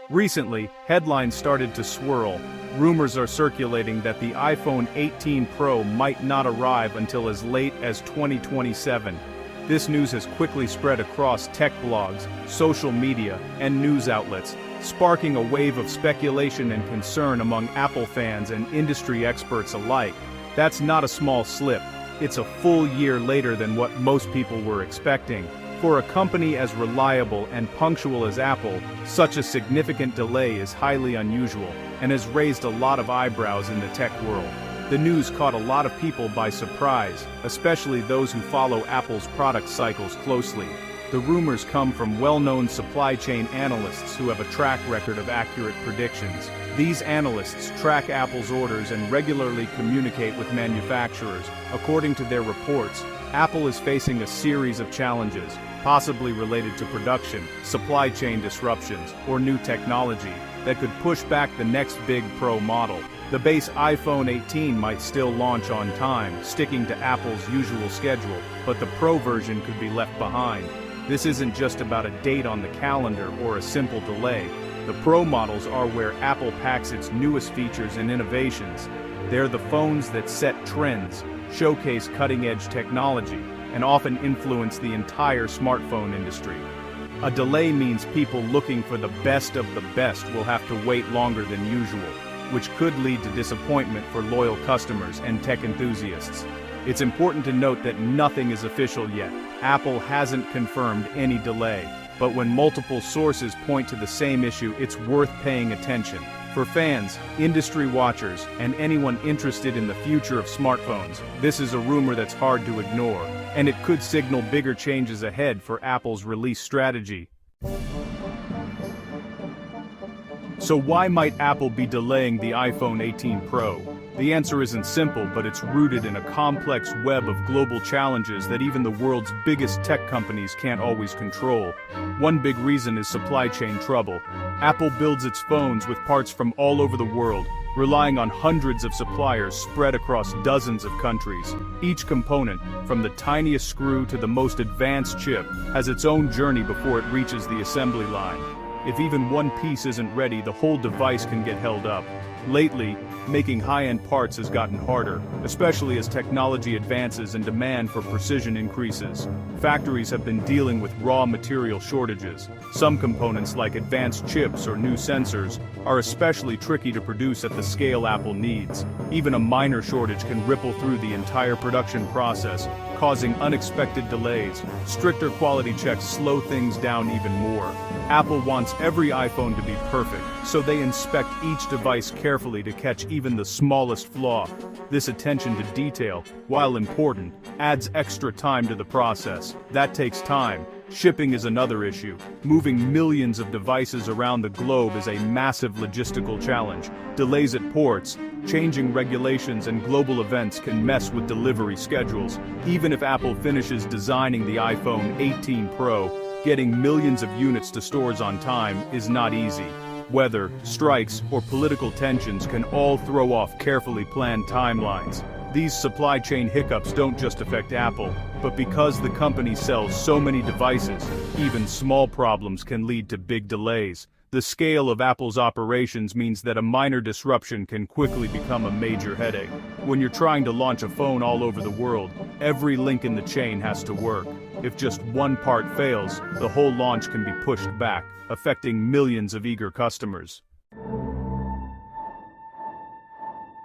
Recently, headlines started to swirl. Rumors are circulating that the iPhone 18 Pro might not arrive until as late as 2027. This news has quickly spread across tech blogs, social media, and news outlets, sparking a wave of speculation and concern among Apple fans and industry experts alike. That's not a small slip. It's a full year later than what most people were expecting. For a company as reliable and punctual as Apple, such a significant delay is highly unusual, and has raised a lot of eyebrows in the tech world. The news caught a lot of people by surprise, especially those who follow Apple's product cycles closely. The rumors come from well-known supply chain analysts who have a track record of accurate predictions. These analysts track Apple's orders and regularly communicate with manufacturers. According to their reports, Apple is facing a series of challenges, possibly related to production, supply chain disruptions, or new technology, that could push back the next big Pro model. The base iPhone 18 might still launch on time, sticking to Apple's usual schedule, but the Pro version could be left behind. This isn't just about a date on the calendar or a simple delay. The Pro models are where Apple packs its newest features and innovations. They're the phones that set trends, showcase cutting-edge technology, and often influence the entire smartphone industry. A delay means people looking for the best of the best will have to wait longer than usual, which could lead to disappointment for loyal customers and tech enthusiasts. It's important to note that nothing is official yet. Apple hasn't confirmed any delay, but when multiple sources point to the same issue, it's worth paying attention. For fans, industry watchers, and anyone interested in the future of smartphones, this is a rumor that's hard to ignore, and it could signal bigger changes ahead for Apple's release strategy. So why might Apple be delaying the iPhone 18 Pro? The answer isn't simple, but it's rooted in a complex web of global challenges that even the world's biggest tech companies can't always control. One big reason is supply chain trouble. Apple builds its phones with parts from all over the world, relying on hundreds of suppliers spread across dozens of countries. Each component, from the tiniest screw to the most advanced chip, has its own journey before it reaches the assembly line. If even one piece isn't ready, the whole device can get held up. Lately, making high-end parts has gotten harder, especially as technology advances and demand for precision increases. Factories have been dealing with raw material shortages. Some components, like advanced chips or new sensors, are especially tricky to produce at the scale Apple needs. Even a minor shortage can ripple through the entire production process, causing unexpected delays. Stricter quality checks slow things down even more. Apple wants every iPhone to be perfect, so they inspect each device carefully to catch even the smallest flaw. This attention to detail, while important, adds extra time to the process. That takes time. Shipping is another issue. Moving millions of devices around the globe is a massive logistical challenge. Delays at ports, changing regulations, and global events can mess with delivery schedules. Even if Apple finishes designing the iPhone 18 Pro, getting millions of units to stores on time is not easy. Weather, strikes, or political tensions can all throw off carefully planned timelines. These supply chain hiccups don't just affect Apple, but because the company sells so many devices, even small problems can lead to big delays. The scale of Apple's operations means that a minor disruption can quickly become a major headache. When you're trying to launch a phone all over the world, every link in the chain has to work. If just one part fails, the whole launch can be pushed back, affecting millions of eager customers.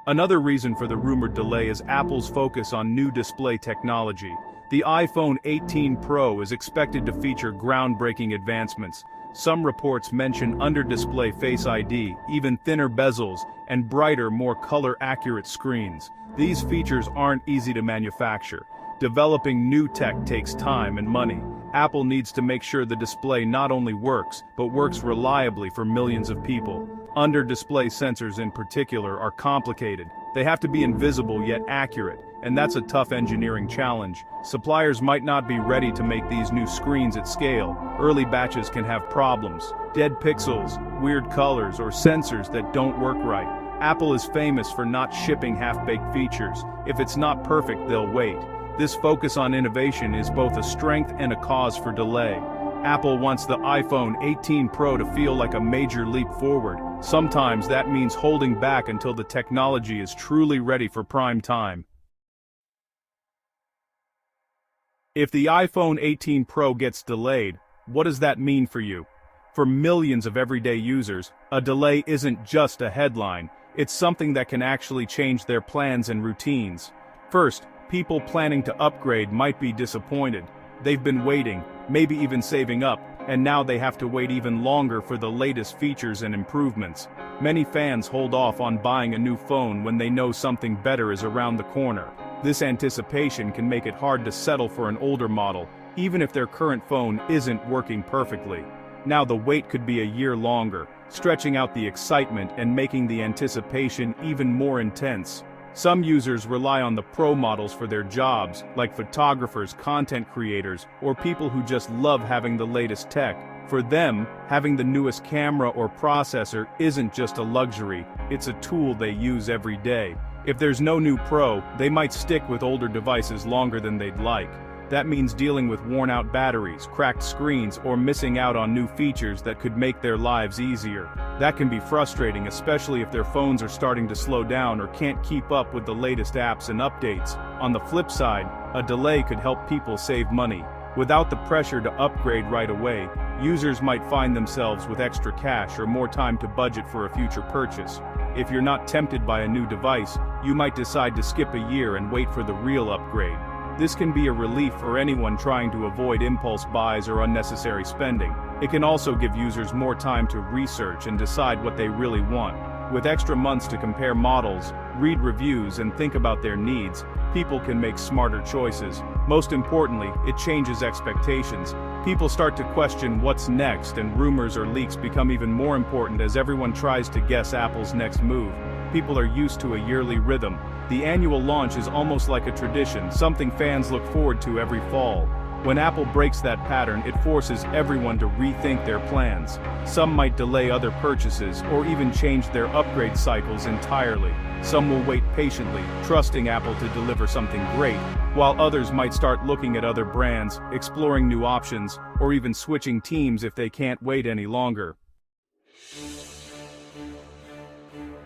Another reason for the rumored delay is Apple's focus on new display technology. The iPhone 18 Pro is expected to feature groundbreaking advancements. Some reports mention under-display Face ID, even thinner bezels, and brighter, more color-accurate screens. These features aren't easy to manufacture. Developing new tech takes time and money. Apple needs to make sure the display not only works, but works reliably for millions of people. Under-display sensors in particular are complicated. They have to be invisible yet accurate, and that's a tough engineering challenge. Suppliers might not be ready to make these new screens at scale. Early batches can have problems, dead pixels, weird colors, or sensors that don't work right. Apple is famous for not shipping half-baked features. If it's not perfect, they'll wait. This focus on innovation is both a strength and a cause for delay. Apple wants the iPhone 18 Pro to feel like a major leap forward. Sometimes that means holding back until the technology is truly ready for prime time. If the iPhone 18 Pro gets delayed, what does that mean for you? For millions of everyday users, a delay isn't just a headline, it's something that can actually change their plans and routines. First, people planning to upgrade might be disappointed. They've been waiting, maybe even saving up, and now they have to wait even longer for the latest features and improvements. Many fans hold off on buying a new phone when they know something better is around the corner. This anticipation can make it hard to settle for an older model, even if their current phone isn't working perfectly. Now the wait could be a year longer, stretching out the excitement and making the anticipation even more intense. Some users rely on the Pro models for their jobs, like photographers, content creators, or people who just love having the latest tech. For them, having the newest camera or processor isn't just a luxury, it's a tool they use every day. If there's no new Pro, they might stick with older devices longer than they'd like. That means dealing with worn-out batteries, cracked screens, or missing out on new features that could make their lives easier. That can be frustrating, especially if their phones are starting to slow down or can't keep up with the latest apps and updates. On the flip side, a delay could help people save money. Without the pressure to upgrade right away, users might find themselves with extra cash or more time to budget for a future purchase. If you're not tempted by a new device, you might decide to skip a year and wait for the real upgrade. This can be a relief for anyone trying to avoid impulse buys or unnecessary spending. It can also give users more time to research and decide what they really want. With extra months to compare models, read reviews, and think about their needs, people can make smarter choices. Most importantly, it changes expectations. People start to question what's next, and rumors or leaks become even more important as everyone tries to guess Apple's next move. People are used to a yearly rhythm. The annual launch is almost like a tradition, something fans look forward to every fall. When Apple breaks that pattern, it forces everyone to rethink their plans. Some might delay other purchases, or even change their upgrade cycles entirely. Some will wait patiently, trusting Apple to deliver something great, while others might start looking at other brands, exploring new options, or even switching teams if they can't wait any longer.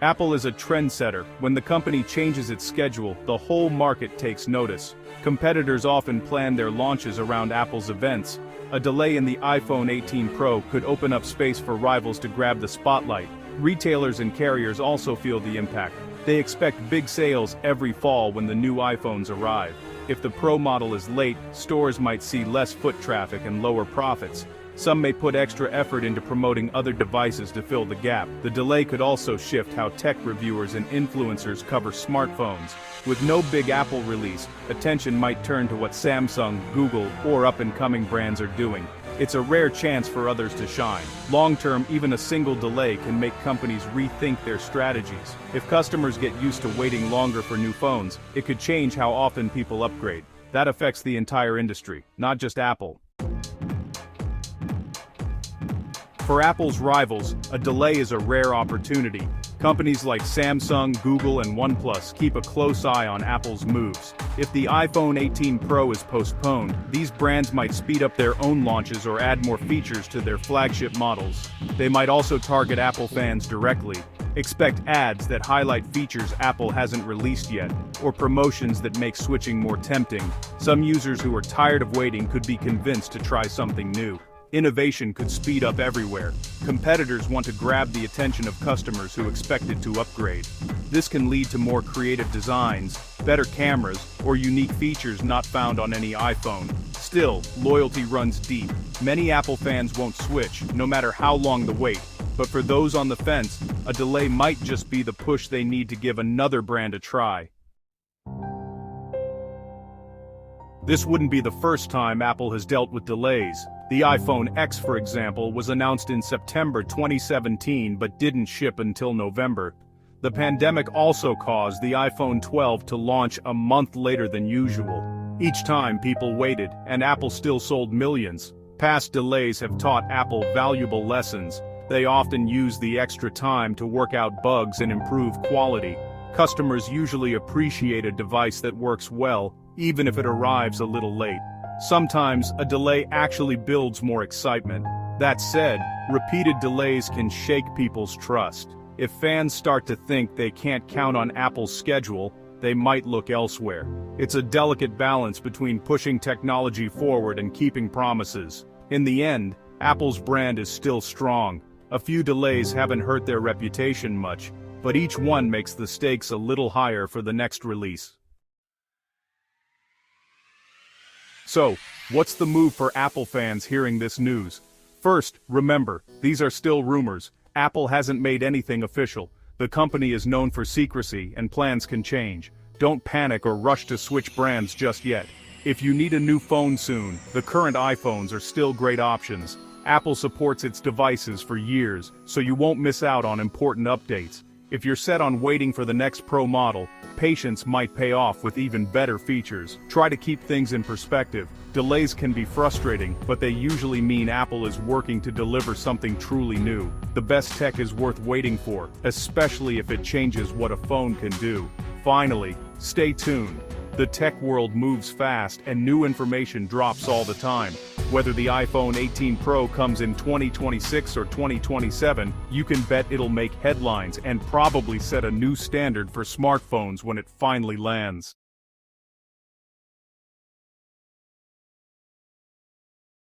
Apple is a trendsetter. When the company changes its schedule, the whole market takes notice. Competitors often plan their launches around Apple's events. A delay in the iPhone 18 Pro could open up space for rivals to grab the spotlight. Retailers and carriers also feel the impact. They expect big sales every fall when the new iPhones arrive. If the Pro model is late, stores might see less foot traffic and lower profits. Some may put extra effort into promoting other devices to fill the gap. The delay could also shift how tech reviewers and influencers cover smartphones. With no big Apple release, attention might turn to what Samsung, Google, or up-and-coming brands are doing. It's a rare chance for others to shine. Long-term, even a single delay can make companies rethink their strategies. If customers get used to waiting longer for new phones, it could change how often people upgrade. That affects the entire industry, not just Apple. For Apple's rivals, a delay is a rare opportunity. Companies like Samsung, Google, and OnePlus keep a close eye on Apple's moves. If the iPhone 18 Pro is postponed, these brands might speed up their own launches or add more features to their flagship models. They might also target Apple fans directly. Expect ads that highlight features Apple hasn't released yet, or promotions that make switching more tempting. Some users who are tired of waiting could be convinced to try something new. Innovation could speed up everywhere. Competitors want to grab the attention of customers who expected to upgrade. This can lead to more creative designs, better cameras, or unique features not found on any iPhone. Still, loyalty runs deep. Many Apple fans won't switch, no matter how long the wait. But for those on the fence, a delay might just be the push they need to give another brand a try. This wouldn't be the first time Apple has dealt with delays. The iPhone X, for example, was announced in September 2017 but didn't ship until November. The pandemic also caused the iPhone 12 to launch a month later than usual. Each time people waited, and Apple still sold millions. Past delays have taught Apple valuable lessons. They often use the extra time to work out bugs and improve quality. Customers usually appreciate a device that works well, even if it arrives a little late. Sometimes, a delay actually builds more excitement. That said, repeated delays can shake people's trust. If fans start to think they can't count on Apple's schedule, they might look elsewhere. It's a delicate balance between pushing technology forward and keeping promises. In the end, Apple's brand is still strong. A few delays haven't hurt their reputation much, but each one makes the stakes a little higher for the next release. So, what's the move for Apple fans hearing this news? First, remember, these are still rumors. Apple hasn't made anything official. The company is known for secrecy, and plans can change. Don't panic or rush to switch brands just yet. If you need a new phone soon, the current iPhones are still great options. Apple supports its devices for years, so you won't miss out on important updates. If you're set on waiting for the next Pro model, patience might pay off with even better features. Try to keep things in perspective. Delays can be frustrating, but they usually mean Apple is working to deliver something truly new. The best tech is worth waiting for, especially if it changes what a phone can do. Finally, stay tuned. The tech world moves fast and new information drops all the time. Whether the iPhone 18 Pro comes in 2026 or 2027, you can bet it'll make headlines and probably set a new standard for smartphones when it finally lands.